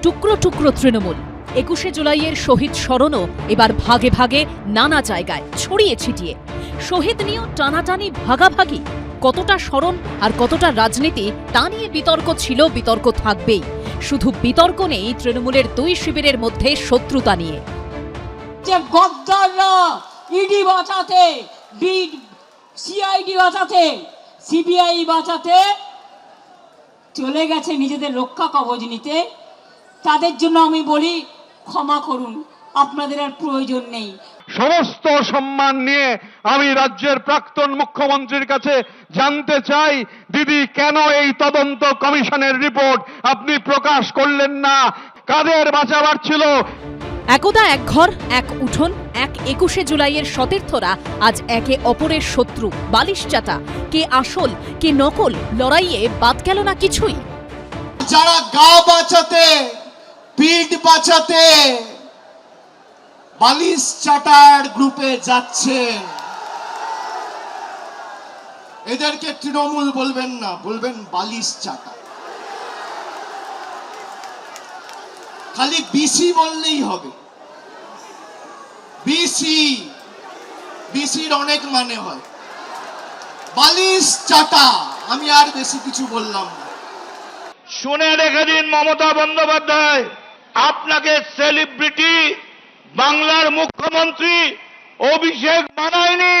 টুকরো টুকরো তৃণমূল। 21শে জুলাইয়ের শহীদ স্মরণও এবার ভাগে ভাগে নানা জায়গায় ছড়িয়ে ছিটিয়ে। শহীদ নিয়েও টানাটানি ভাগাভাগি। কতটা স্মরণ আর কতটা রাজনীতি তা নিয়ে বিতর্ক ছিল, বিতর্ক থাকবেই। শুধু বিতর্ক নেই তৃণমূলের দুই শিবিরের মধ্যে শত্রুতা নিয়ে। যে গদ্দাররা ইডি বাঁচাতে, সিআইডি বাঁচাতে, সিবিআই বাঁচাতে চলে গেছে নিজেদের রক্ষা কবচ নিতে, তাদের জন্য আমি বলি ক্ষমা করুন, আপনাদের আর প্রয়োজন নেই। সমস্ত সম্মান নিয়ে আমি রাজ্যের প্রাক্তন মুখ্যমন্ত্রীর কাছে জানতে চাই, দিদি কেন এই তদন্ত কমিশনের রিপোর্ট আপনি প্রকাশ করলেন না? কাদের বাঁচাবার ছিল? একদা এক ঘর এক উঠোন, এক 21শে জুলাইয়ের সতীর্থরা আজ একে অপরের শত্রু। বালিশ চাটা, কে আসল কে নকল লড়াইয়ে বাদ গেল না কিছুই। যারা গা বাঁচাতে, পিঠ বাঁচাতে বালিশ চাটার গ্রুপে যাচ্ছে, এদেরকে তৃণমূল বলবেন না, বলবেন বালিশ চাটা। খালি বিসি বললেই হবে। বিসির অনেক মানে হয়। বালিশ চাটা, আমি আর বেশি কিছু বললাম না। শুনে রেখে দিন মমতা বন্দ্যোপাধ্যায়, আপনাকে সেলিব্রিটি বাংলার মুখ্যমন্ত্রী অভিষেক বানায়নি।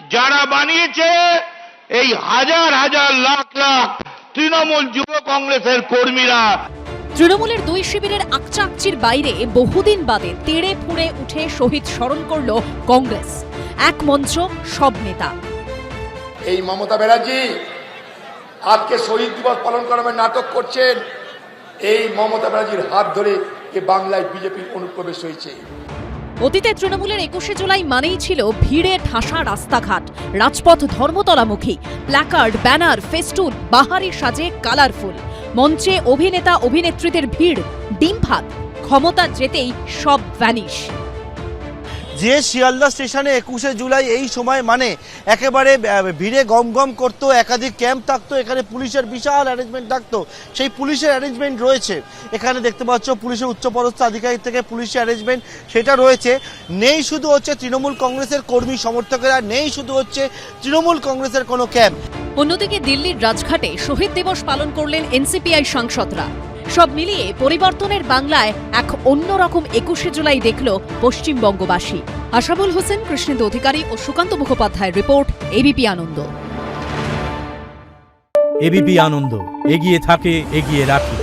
যারা বানিয়েছে এই হাজার হাজার লাখ লাখ তৃণমূল যুব কংগ্রেসের কর্মীরা। তৃণমূলের দুই শিবিরের আকচাকচির বাইরে বহুদিন বাদে তেড়ে ফুঁড়ে উঠে শহীদ স্মরণ করল কংগ্রেস। এক মঞ্চ, সব নেতা। এই মমতা ব্যানার্জি আজকে শহীদ দিবস পালন করার নাটক করছেন। এই মমতা ব্যানার্জির হাত ধরে এ বাংলায় বিজেপির অনুপ্রবেশ হয়েছে। অতীতে তৃণমূলের 21শে জুলাই মানেই ছিল ভিড়ে ঠাসা রাস্তাঘাট, রাজপথ ধর্মতলামুখী, প্ল্যাকার্ড, ব্যানার, ফেস্টুন, বাহারি সাজে কালারফুল। মঞ্চে অভিনেতা অভিনেত্রীদের ভিড়, ডিম ভাত। ক্ষমতা যেতেই সব ভ্যানিশ। যে শিয়ালদা স্টেশনে 21শে জুলাই এই সময় মানে একেবারে ভিড়ে গম করতো, একাধিক ক্যাম্প থাকতো, এখানে পুলিশের বিশাল অ্যারেঞ্জমেন্ট থাকতো। সেই পুলিশের অ্যারেঞ্জমেন্ট রয়েছে এখানে, দেখতে পাচ্ছ পুলিশের উচ্চপদস্থ আধিকারিক থেকে পুলিশের অ্যারেঞ্জমেন্ট সেটা রয়েছে। নেই শুধু হচ্ছে তৃণমূল কংগ্রেসের কর্মী সমর্থকেরা, নেই শুধু হচ্ছে তৃণমূল কংগ্রেসের কোনো ক্যাম্প। অন্যদিকে দিল্লির রাজঘাটে শহীদ দিবস পালন করলেন এনসিপিআই সাংসদরা। সব মিলিয়ে পরিবর্তনের বাংলায় এক অন্যরকম 21শে জুলাই দেখল পশ্চিমবঙ্গবাসী। আশাবুল হোসেন, কৃষ্ণেন্দু অধিকারী ও সুকান্ত মুখোপাধ্যায়ের রিপোর্ট, এবিপি আনন্দ। এবিপি আনন্দ, এগিয়ে থাকে, এগিয়ে রাখে।